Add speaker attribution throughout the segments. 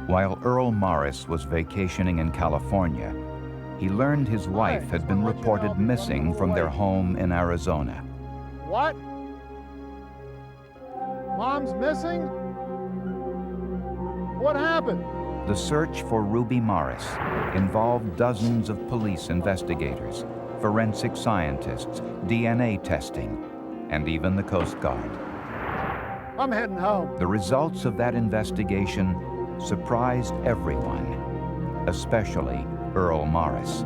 Speaker 1: While Earl Morris was vacationing in California, he learned his wife had been reported missing from their home in Arizona.
Speaker 2: What? Mom's missing? What happened?
Speaker 1: The search for Ruby Morris involved dozens of police investigators, forensic scientists, DNA testing, and even the Coast Guard.
Speaker 2: I'm heading home.
Speaker 1: The results of that investigation surprised everyone, especially Earl Morris.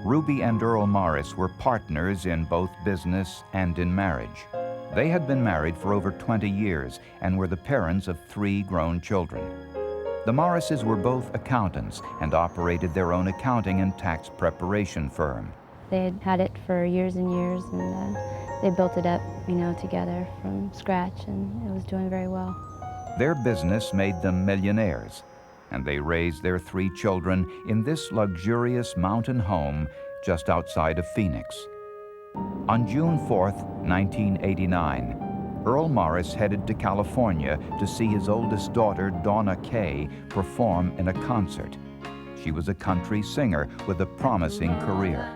Speaker 1: Ruby and Earl Morris were partners in both business and in marriage. They had been married for over 20 years and were the parents of 3 grown children. The Morrises were both accountants and operated their own accounting and tax preparation firm.
Speaker 3: They had had it for years and years, and they built it up, together from scratch, and it was doing very well.
Speaker 1: Their business made them millionaires, and they raised their 3 children in this luxurious mountain home just outside of Phoenix. On June 4th, 1989, Earl Morris headed to California to see his oldest daughter, Donna Kay, perform in a concert. She was a country singer with a promising career.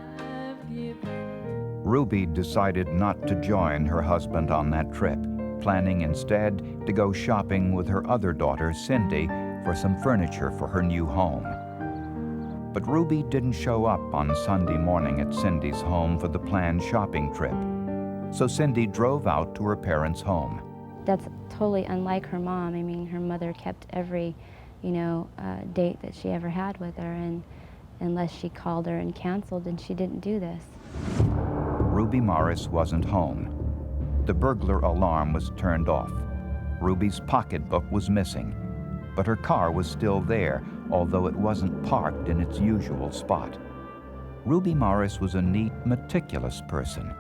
Speaker 1: Ruby decided not to join her husband on that trip, planning instead to go shopping with her other daughter, Cindy, for some furniture for her new home. But Ruby didn't show up on Sunday morning at Cindy's home for the planned shopping trip. So Cindy drove out to her parents' home.
Speaker 3: That's totally unlike her mom. I mean, her mother kept every, date that she ever had with her, and unless she called her and canceled, and she didn't do this.
Speaker 1: Ruby Morris wasn't home. The burglar alarm was turned off. Ruby's pocketbook was missing, but her car was still there, although it wasn't parked in its usual spot. Ruby Morris was a neat, meticulous person,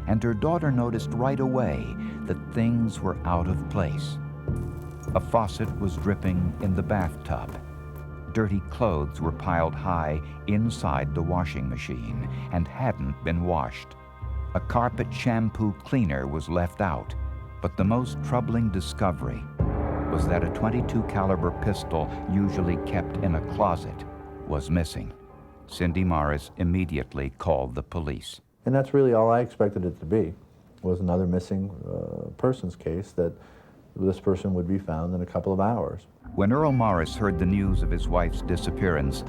Speaker 1: and her daughter noticed right away that things were out of place. A faucet was dripping in the bathtub. Dirty clothes were piled high inside the washing machine and hadn't been washed. A carpet shampoo cleaner was left out, but the most troubling discovery was that a .22 caliber pistol, usually kept in a closet, was missing. Cindy Morris immediately called the police.
Speaker 4: And that's really all I expected it to be, was another missing persons case, that this person would be found in a couple of hours.
Speaker 1: When Earl Morris heard the news of his wife's disappearance,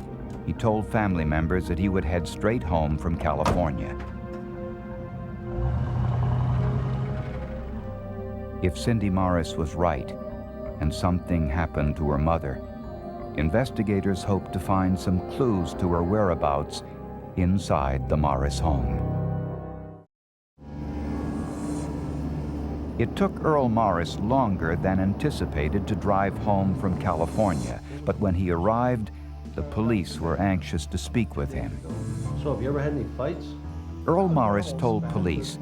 Speaker 1: he told family members that he would head straight home from California. If Cindy Morris was right, and something happened to her mother, investigators hoped to find some clues to her whereabouts inside the Morris home. It took Earl Morris longer than anticipated to drive home from California, but when he arrived, the police were anxious to speak with him.
Speaker 5: So have you ever had any fights?
Speaker 1: Earl Morris told police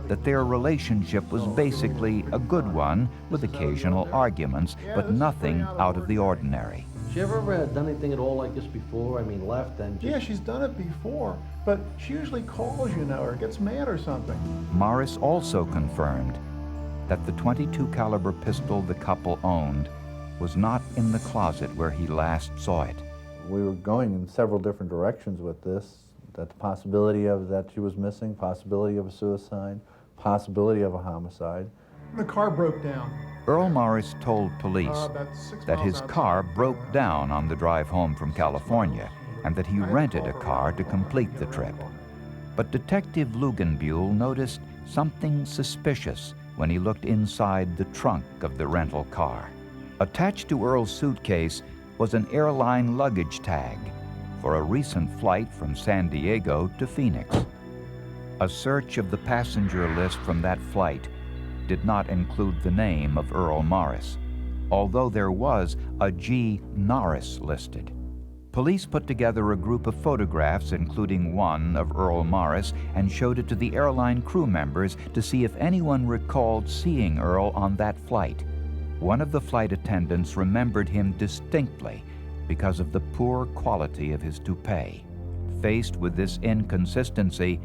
Speaker 1: that their relationship was basically a good one with occasional arguments, but nothing out of the ordinary.
Speaker 5: She ever done anything at all like this before? I mean, left and just...
Speaker 2: Yeah, she's done it before, but she usually calls, or gets mad or something.
Speaker 1: Morris also confirmed that the .22 caliber pistol the couple owned was not in the closet where he last saw it.
Speaker 4: We were going in several different directions with this, that the possibility of that she was missing, possibility of a suicide, possibility of a homicide.
Speaker 2: The car broke down.
Speaker 1: Earl Morris told police that his car broke down on the drive home from California and that he rented a car to complete the trip. But Detective Lugenbuehl noticed something suspicious when he looked inside the trunk of the rental car. Attached to Earl's suitcase was an airline luggage tag for a recent flight from San Diego to Phoenix. A search of the passenger list from that flight did not include the name of Earl Morris, although there was a G. Norris listed. Police put together a group of photographs, including one of Earl Morris, and showed it to the airline crew members to see if anyone recalled seeing Earl on that flight. One of the flight attendants remembered him distinctly because of the poor quality of his toupee. Faced with this inconsistency,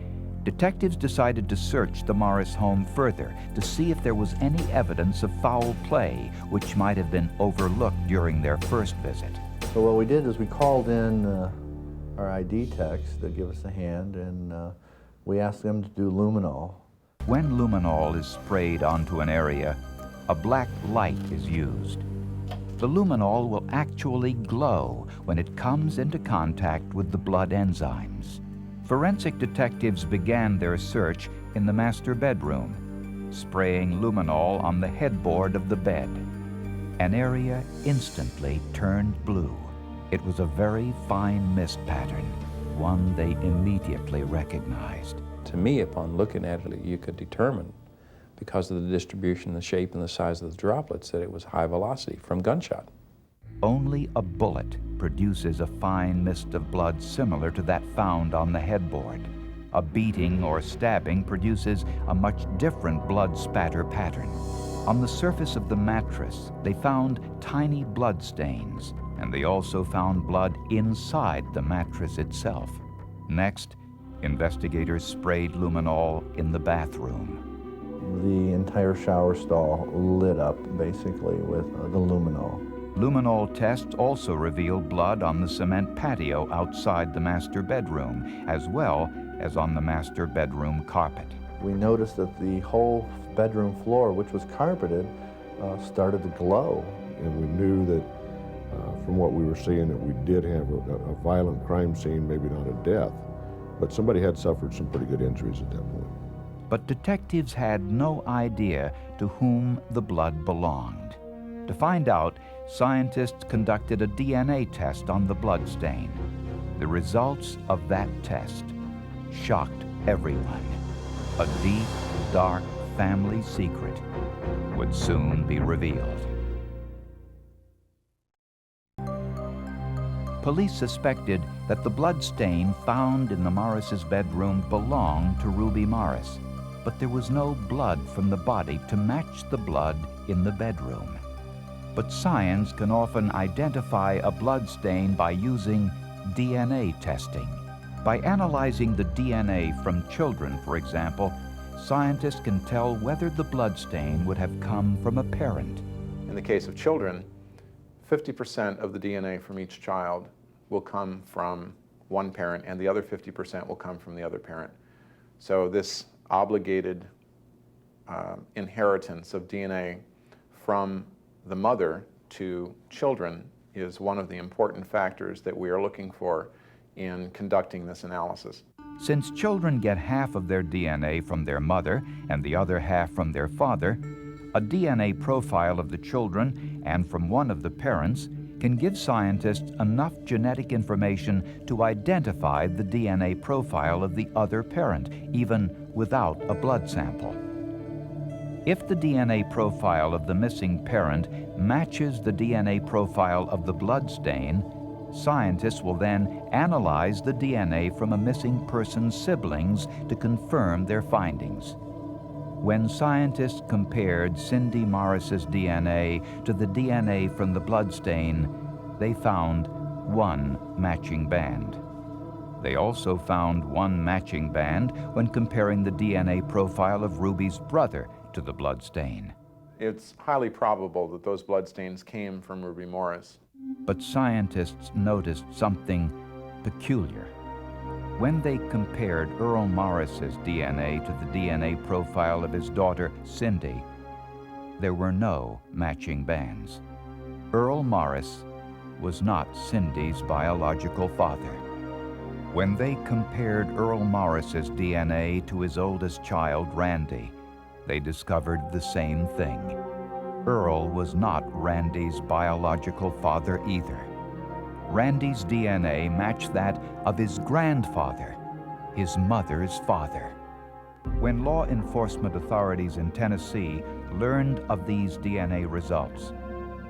Speaker 1: detectives decided to search the Morris home further to see if there was any evidence of foul play which might have been overlooked during their first visit.
Speaker 4: So what we did is we called in our ID techs to give us a hand, and we asked them to do luminol.
Speaker 1: When luminol is sprayed onto an area, a black light is used. The luminol will actually glow when it comes into contact with the blood enzymes. Forensic detectives began their search in the master bedroom, spraying luminol on the headboard of the bed. An area instantly turned blue. It was a very fine mist pattern, one they immediately recognized.
Speaker 6: To me, upon looking at it, you could determine, because of the distribution, the shape, and the size of the droplets, that it was high velocity from gunshot.
Speaker 1: Only a bullet produces a fine mist of blood similar to that found on the headboard. A beating or stabbing produces a much different blood spatter pattern. On the surface of the mattress, they found tiny blood stains, and they also found blood inside the mattress itself. Next, investigators sprayed luminol in the bathroom.
Speaker 4: The entire shower stall lit up, basically, with the luminol.
Speaker 1: Luminol tests also revealed blood on the cement patio outside the master bedroom, as well as on the master bedroom carpet.
Speaker 4: We noticed that the whole bedroom floor, which was carpeted, started to glow.
Speaker 7: And we knew that from what we were seeing that we did have a violent crime scene, maybe not a death, but somebody had suffered some pretty good injuries at that point.
Speaker 1: But detectives had no idea to whom the blood belonged. To find out, scientists conducted a DNA test on the blood stain. The results of that test shocked everyone. A deep, dark family secret would soon be revealed. Police suspected that the blood stain found in the Morris's bedroom belonged to Ruby Morris, but there was no blood from the body to match the blood in the bedroom. But science can often identify a blood stain by using DNA testing. By analyzing the DNA from children, for example, scientists can tell whether the blood stain would have come from a parent.
Speaker 8: In the case of children, 50% of the DNA from each child will come from one parent, and the other 50% will come from the other parent. So this obligated inheritance of DNA from the mother to children is one of the important factors that we are looking for in conducting this analysis.
Speaker 1: Since children get half of their DNA from their mother and the other half from their father, a DNA profile of the children and from one of the parents can give scientists enough genetic information to identify the DNA profile of the other parent, even without a blood sample. If the DNA profile of the missing parent matches the DNA profile of the blood stain, scientists will then analyze the DNA from a missing person's siblings to confirm their findings. When scientists compared Cindy Morris's DNA to the DNA from the bloodstain, they found one matching band. They also found one matching band when comparing the DNA profile of Ruby's brother to the bloodstain.
Speaker 8: It's highly probable that those bloodstains came from Ruby Morris.
Speaker 1: But scientists noticed something peculiar. When they compared Earl Morris's DNA to the DNA profile of his daughter, Cindy, there were no matching bands. Earl Morris was not Cindy's biological father. When they compared Earl Morris's DNA to his oldest child, Randy, they discovered the same thing. Earl was not Randy's biological father either. Randy's DNA matched that of his grandfather, his mother's father. When law enforcement authorities in Tennessee learned of these DNA results,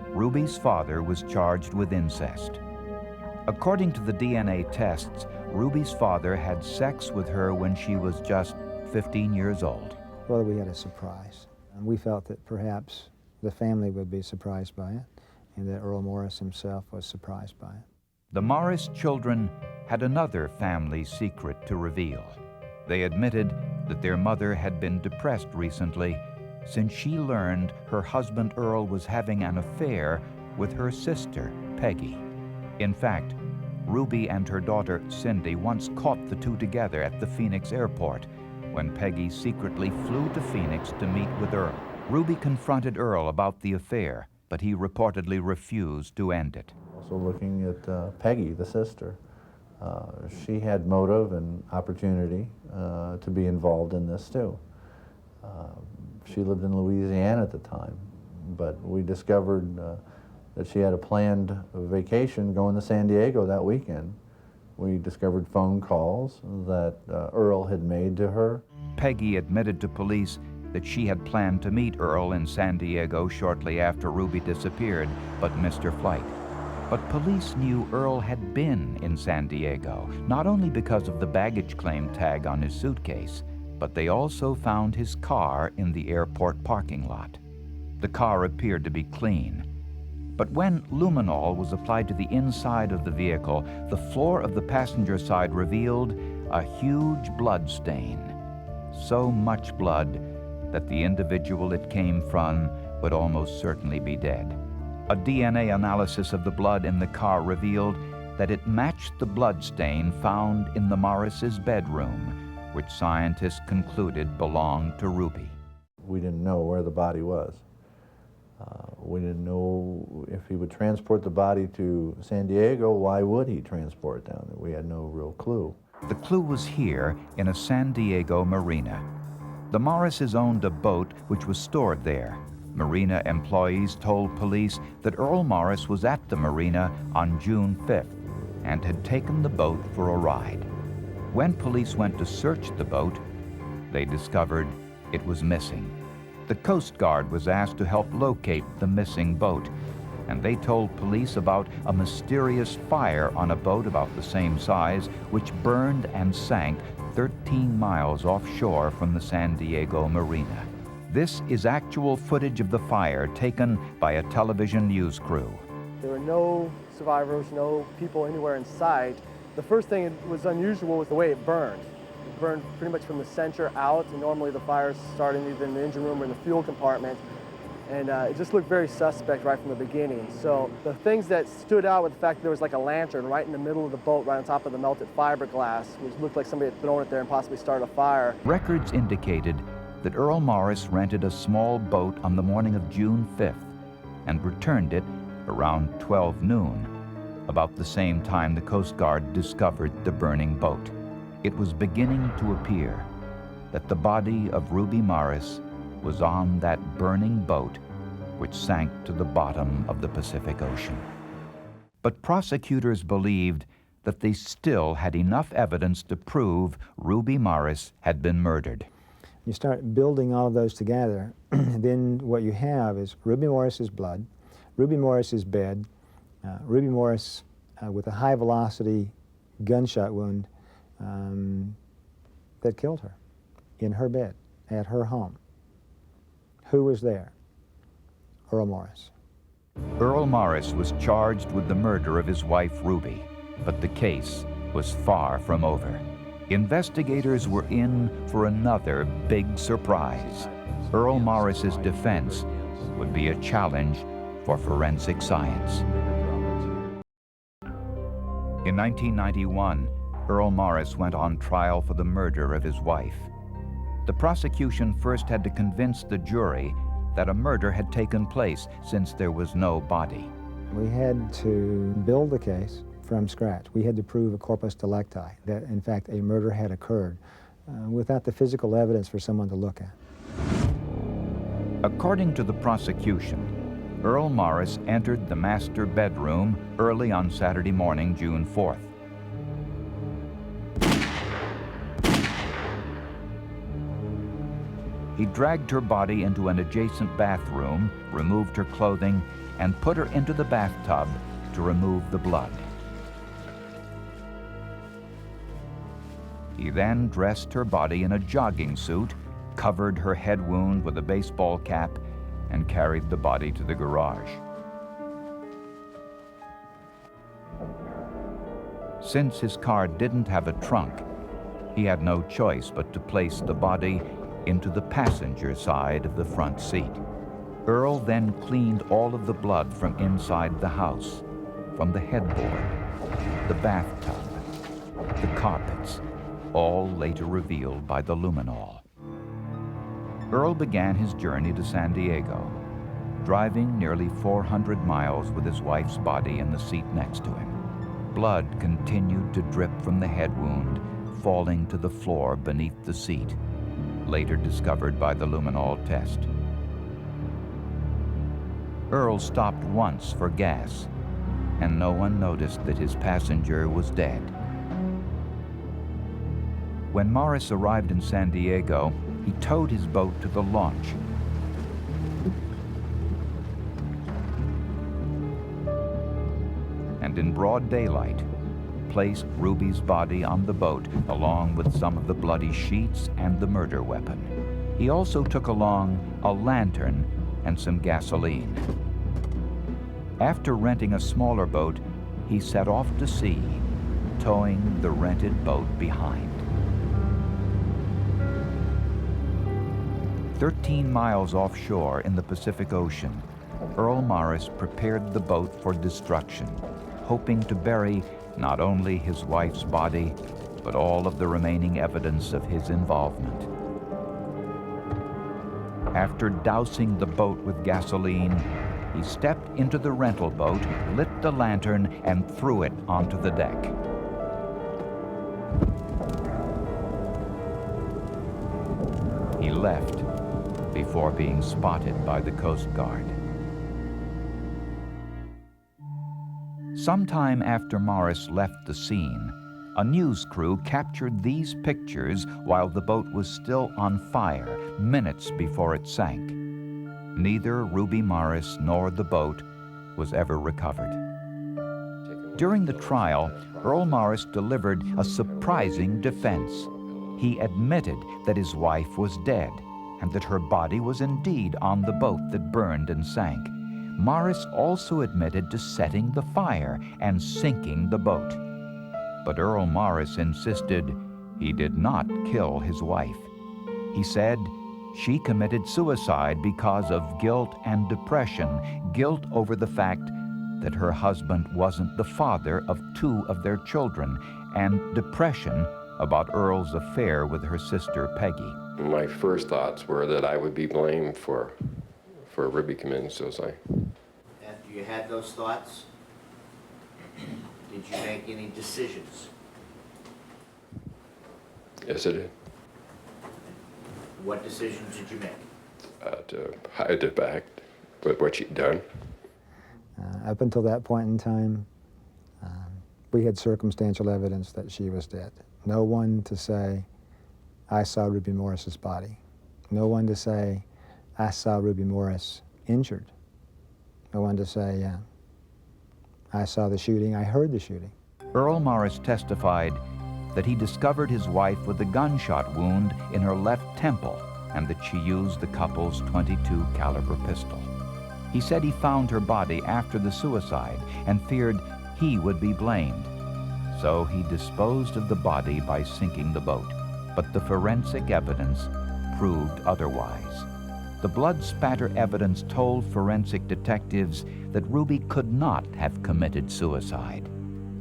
Speaker 1: Ruby's father was charged with incest. According to the DNA tests, Ruby's father had sex with her when she was just 15 years old.
Speaker 9: Well, we had a surprise. And we felt that perhaps the family would be surprised by it, and that Earl Morris himself was surprised by it.
Speaker 1: The Morris children had another family secret to reveal. They admitted that their mother had been depressed recently since she learned her husband Earl was having an affair with her sister, Peggy. In fact, Ruby and her daughter, Cindy, once caught the two together at the Phoenix airport when Peggy secretly flew to Phoenix to meet with Earl. Ruby confronted Earl about the affair, but he reportedly refused to end it.
Speaker 4: Also looking at Peggy, the sister. She had motive and opportunity to be involved in this too. She lived in Louisiana at the time, but we discovered that she had a planned vacation going to San Diego that weekend. We discovered phone calls that Earl had made to her.
Speaker 1: Peggy admitted to police that she had planned to meet Earl in San Diego shortly after Ruby disappeared, but missed her flight. But police knew Earl had been in San Diego, not only because of the baggage claim tag on his suitcase, but they also found his car in the airport parking lot. The car appeared to be clean. But when luminol was applied to the inside of the vehicle, the floor of the passenger side revealed a huge blood stain. So much blood that the individual it came from would almost certainly be dead. A DNA analysis of the blood in the car revealed that it matched the blood stain found in the Morris's bedroom, which scientists concluded belonged to Ruby.
Speaker 4: We didn't know where the body was. We didn't know if he would transport the body to San Diego. Why would he transport it down there? We had no real clue.
Speaker 1: The clue was here in a San Diego marina. The Morrises owned a boat which was stored there. Marina employees told police that Earl Morris was at the marina on June 5th and had taken the boat for a ride. When police went to search the boat, they discovered it was missing. The Coast Guard was asked to help locate the missing boat, and they told police about a mysterious fire on a boat about the same size, which burned and sank 13 miles offshore from the San Diego marina. This is actual footage of the fire taken by a television news crew.
Speaker 10: There were no survivors, no people anywhere in sight. The first thing that was unusual was the way it burned. It burned pretty much from the center out, and normally the fires starting either in the engine room or in the fuel compartment. And it just looked very suspect right from the beginning. So the things that stood out were the fact that there was like a lantern right in the middle of the boat, right on top of the melted fiberglass, which looked like somebody had thrown it there and possibly started a fire.
Speaker 1: Records indicated that Earl Morris rented a small boat on the morning of June 5th and returned it around 12 noon, about the same time the Coast Guard discovered the burning boat. It was beginning to appear that the body of Ruby Morris was on that burning boat which sank to the bottom of the Pacific Ocean. But prosecutors believed that they still had enough evidence to prove Ruby Morris had been murdered.
Speaker 9: You start building all of those together, then what you have is Ruby Morris's blood, Ruby Morris's bed, Ruby Morris with a high-velocity gunshot wound that killed her in her bed at her home. Who was there? Earl Morris.
Speaker 1: Earl Morris was charged with the murder of his wife, Ruby, but the case was far from over. Investigators were in for another big surprise. Earl Morris's defense would be a challenge for forensic science. In 1991, Earl Morris went on trial for the murder of his wife. The prosecution first had to convince the jury that a murder had taken place since there was no body.
Speaker 9: We had to build the case from scratch. We had to prove a corpus delicti, that in fact a murder had occurred, without the physical evidence for someone to look at.
Speaker 1: According to the prosecution, Earl Morris entered the master bedroom early on Saturday morning, June 4th. he dragged her body into an adjacent bathroom, removed her clothing, and put her into the bathtub to remove the blood. He then dressed her body in a jogging suit, covered her head wound with a baseball cap, and carried the body to the garage. Since his car didn't have a trunk, he had no choice but to place the body into the passenger side of the front seat. Earl then cleaned all of the blood from inside the house, from the headboard, the bathtub, the carpets, all later revealed by the luminol. Earl began his journey to San Diego, driving nearly 400 miles with his wife's body in the seat next to him. Blood continued to drip from the head wound, falling to the floor beneath the seat, later discovered by the luminol test. Earl stopped once for gas, and no one noticed that his passenger was dead. When Morris arrived in San Diego, he towed his boat to the launch. And in broad daylight, placed Ruby's body on the boat along with some of the bloody sheets and the murder weapon. He also took along a lantern and some gasoline. After renting a smaller boat, he set off to sea, towing the rented boat behind. 13 miles offshore in the Pacific Ocean, Earl Morris prepared the boat for destruction, hoping to bury not only his wife's body, but all of the remaining evidence of his involvement. After dousing the boat with gasoline, he stepped into the rental boat, lit the lantern, and threw it onto the deck. He left before being spotted by the Coast Guard. Sometime after Morris left the scene, a news crew captured these pictures while the boat was still on fire, minutes before it sank. Neither Ruby Morris nor the boat was ever recovered. During the trial, Earl Morris delivered a surprising defense. He admitted that his wife was dead and that her body was indeed on the boat that burned and sank. Morris also admitted to setting the fire and sinking the boat. But Earl Morris insisted he did not kill his wife. He said she committed suicide because of guilt and depression, guilt over the fact that her husband wasn't the father of 2 of their children, and depression about Earl's affair with her sister Peggy.
Speaker 11: My first thoughts were that I would be blamed for Ruby committing suicide.
Speaker 12: After you had those thoughts, did you make any decisions?
Speaker 11: Yes, I did.
Speaker 12: What decisions did you make?
Speaker 11: To hide the fact with what she'd done.
Speaker 9: Up until that point in time, we had circumstantial evidence that she was dead. No one to say, I saw Ruby Morris's body. No one to say, I saw Ruby Morris injured. No one to say, I saw the shooting, I heard the shooting.
Speaker 1: Earl Morris testified that he discovered his wife with a gunshot wound in her left temple and that she used the couple's .22 caliber pistol. He said he found her body after the suicide and feared he would be blamed. So he disposed of the body by sinking the boat. But the forensic evidence proved otherwise. The blood spatter evidence told forensic detectives that Ruby could not have committed suicide.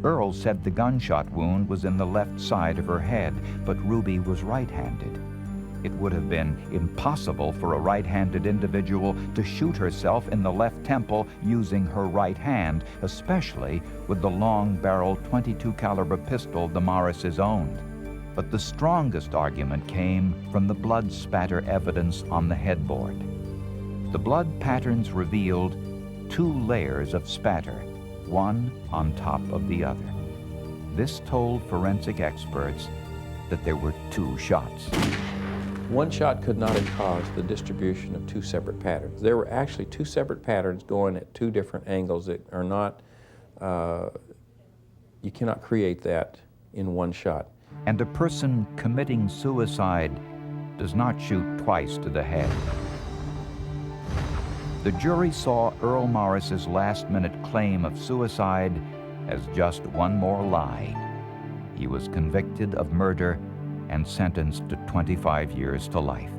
Speaker 1: Earl said the gunshot wound was in the left side of her head, but Ruby was right-handed. It would have been impossible for a right-handed individual to shoot herself in the left temple using her right hand, especially with the long-barreled .22 caliber pistol the Morrises owned. But the strongest argument came from the blood spatter evidence on the headboard. The blood patterns revealed 2 layers of spatter, one on top of the other. This told forensic experts that there were 2 shots.
Speaker 6: One shot could not have caused the distribution of two separate patterns. There were actually two separate patterns going at two different angles that are not, you cannot create that in one shot.
Speaker 1: And a person committing suicide does not shoot twice to the head. The jury saw Earl Morris's last-minute claim of suicide as just one more lie. He was convicted of murder and sentenced to 25 years to life.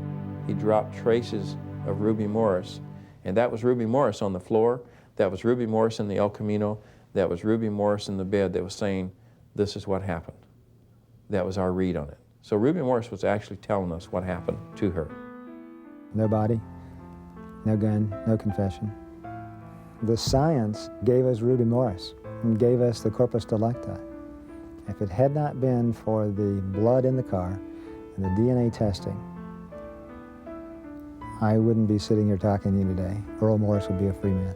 Speaker 6: He dropped traces of Ruby Morris, and that was Ruby Morris on the floor, that was Ruby Morris in the El Camino, that was Ruby Morris in the bed that was saying, this is what happened. That was our read on it. So Ruby Morris was actually telling us what happened to her.
Speaker 9: No body, no gun, no confession. The science gave us Ruby Morris and gave us the corpus delicti. If it had not been for the blood in the car and the DNA testing, I wouldn't be sitting here talking to you today. Earl Morris would be a free man.